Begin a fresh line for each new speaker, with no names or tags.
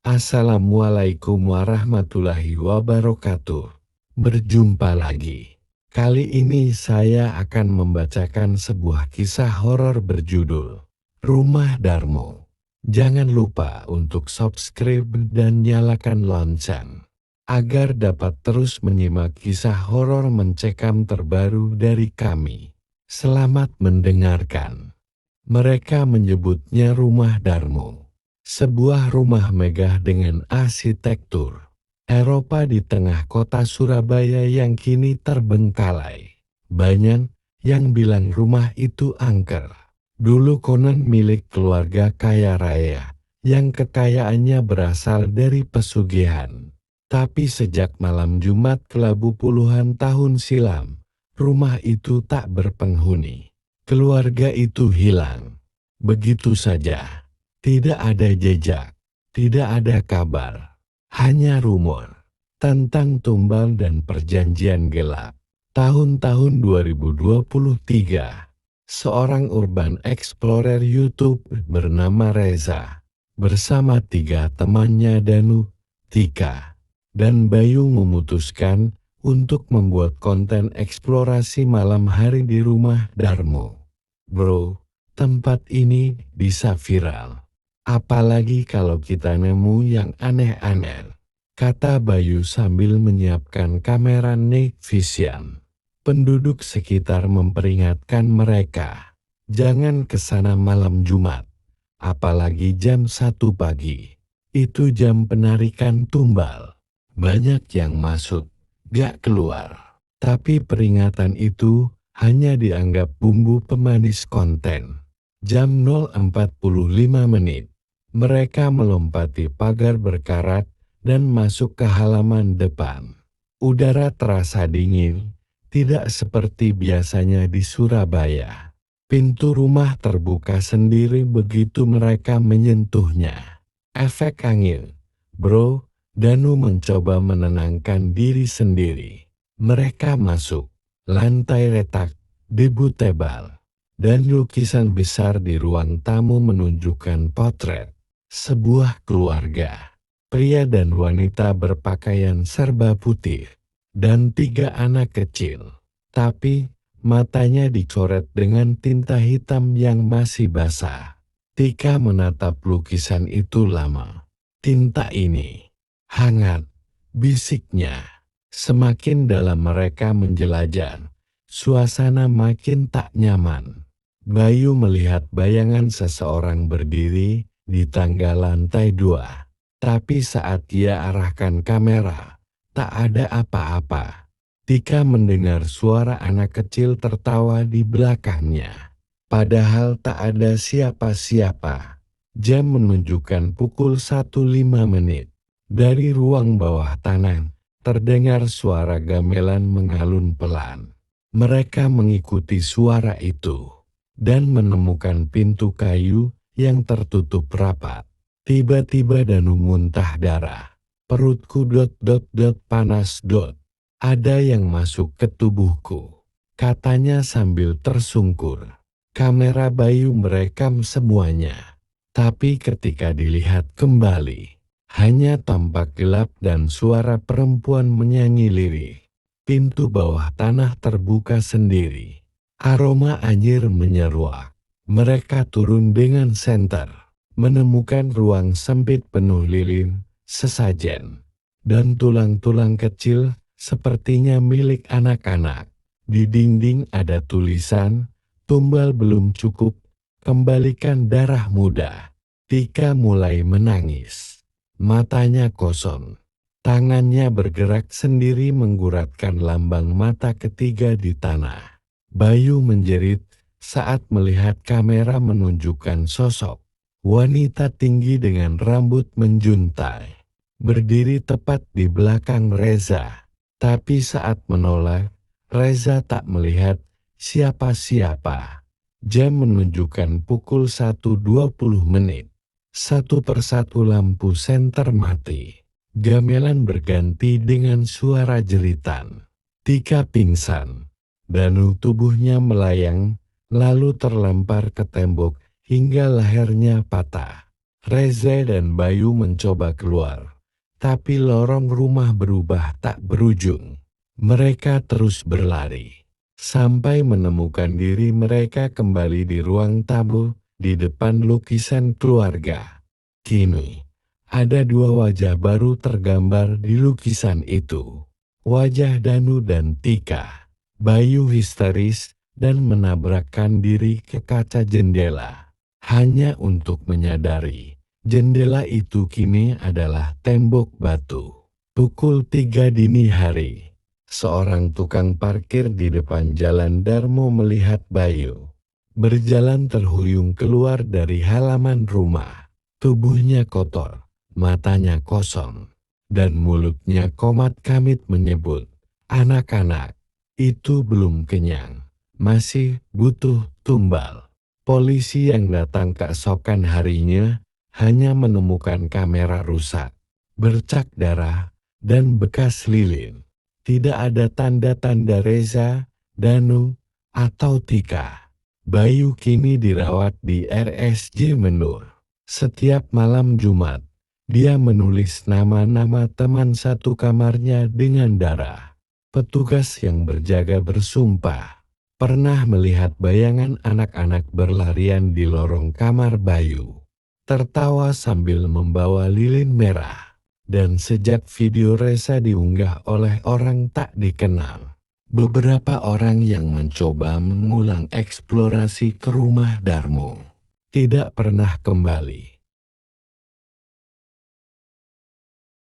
Assalamualaikum warahmatullahi wabarakatuh. Berjumpa lagi. Kali ini saya akan membacakan sebuah kisah horor berjudul Rumah Darmo. Jangan lupa untuk subscribe dan nyalakan lonceng agar dapat terus menyimak kisah horor mencekam terbaru dari kami. Selamat mendengarkan. Mereka menyebutnya Rumah Darmo. Sebuah rumah megah dengan arsitektur Eropa di tengah kota Surabaya yang kini terbengkalai. Banyak yang bilang rumah itu angker. Dulu konon milik keluarga kaya raya yang kekayaannya berasal dari pesugihan. Tapi sejak malam Jumat kelabu puluhan tahun silam, rumah itu tak berpenghuni. Keluarga itu hilang. Begitu saja. Tidak ada jejak, tidak ada kabar. Hanya rumor tentang tumbal dan perjanjian gelap. Tahun-tahun 2023, seorang urban explorer YouTube bernama Reza bersama 3 temannya Danu, Tika, dan Bayu memutuskan untuk membuat konten eksplorasi malam hari di rumah Darmo. Bro, tempat ini bisa viral. Apalagi kalau kita nemu yang aneh-aneh, kata Bayu sambil menyiapkan kamera night vision. Penduduk sekitar memperingatkan mereka, jangan ke sana malam Jumat, apalagi jam 1 pagi. Itu jam penarikan tumbal. Banyak yang masuk, gak keluar. Tapi peringatan itu hanya dianggap bumbu pemanis konten. Jam 0.45 menit, mereka melompati pagar berkarat dan masuk ke halaman depan. Udara terasa dingin, tidak seperti biasanya di Surabaya. Pintu rumah terbuka sendiri begitu mereka menyentuhnya. Efek angin, bro. Danu mencoba menenangkan diri sendiri. Mereka masuk, lantai retak, debu tebal, dan lukisan besar di ruang tamu menunjukkan potret sebuah keluarga. Pria dan wanita berpakaian serba putih, dan 3 anak kecil. Tapi, matanya dicoret dengan tinta hitam yang masih basah. Tika menatap lukisan itu lama. Tinta ini hangat, bisiknya. Semakin dalam mereka menjelajah, suasana makin tak nyaman. Bayu melihat bayangan seseorang berdiri di tangga lantai 2. Tapi saat dia arahkan kamera, tak ada apa-apa. Tika mendengar suara anak kecil tertawa di belakangnya. Padahal tak ada siapa-siapa. Jam menunjukkan pukul 1.05 menit. Dari ruang bawah tanah, terdengar suara gamelan mengalun pelan. Mereka mengikuti suara itu dan menemukan pintu kayu yang tertutup rapat. Tiba-tiba Danu muntah darah. Perutku panas . Ada yang masuk ke tubuhku, katanya sambil tersungkur. Kamera Bayu merekam semuanya. Tapi ketika dilihat kembali, hanya tampak gelap dan suara perempuan menyanyi lirih. Pintu bawah tanah terbuka sendiri. Aroma anjir menyeruak. Mereka turun dengan senter, menemukan ruang sempit penuh lilin, sesajen, dan tulang-tulang kecil sepertinya milik anak-anak. Di dinding ada tulisan, tumbal belum cukup, kembalikan darah muda. Tika mulai menangis. Matanya kosong. Tangannya bergerak sendiri mengguratkan lambang mata ketiga di tanah. Bayu menjerit saat melihat kamera menunjukkan sosok wanita tinggi dengan rambut menjuntai. Berdiri tepat di belakang Reza. Tapi saat menoleh, Reza tak melihat siapa-siapa. Jam menunjukkan pukul 1.20 menit. Satu persatu lampu senter mati. Gamelan berganti dengan suara jeritan. Tika pingsan. Danu tubuhnya melayang, lalu terlempar ke tembok hingga lehernya patah. Reza dan Bayu mencoba keluar, tapi lorong rumah berubah tak berujung. Mereka terus berlari, sampai menemukan diri mereka kembali di ruang tamu, di depan lukisan keluarga. Kini, ada dua wajah baru tergambar di lukisan itu. Wajah Danu dan Tika. Bayu histeris dan menabrakkan diri ke kaca jendela, hanya untuk menyadari jendela itu kini adalah tembok batu. Pukul 3 dini hari, seorang tukang parkir di depan Jalan Darmo melihat Bayu berjalan terhuyung keluar dari halaman rumah. Tubuhnya kotor, matanya kosong, dan mulutnya komat kamit menyebut, "Anak-anak, itu belum kenyang, masih butuh tumbal." Polisi yang datang keesokan harinya hanya menemukan kamera rusak, bercak darah, dan bekas lilin. Tidak ada tanda-tanda Reza, Danu, atau Tika. Bayu kini dirawat di RSJ Menur. Setiap malam Jumat, dia menulis nama-nama teman satu kamarnya dengan darah. Petugas yang berjaga bersumpah pernah melihat bayangan anak-anak berlarian di lorong kamar Bayu, tertawa sambil membawa lilin merah. Dan sejak video Reza diunggah oleh orang tak dikenal, beberapa orang yang mencoba mengulang eksplorasi ke rumah Darmo tidak pernah kembali.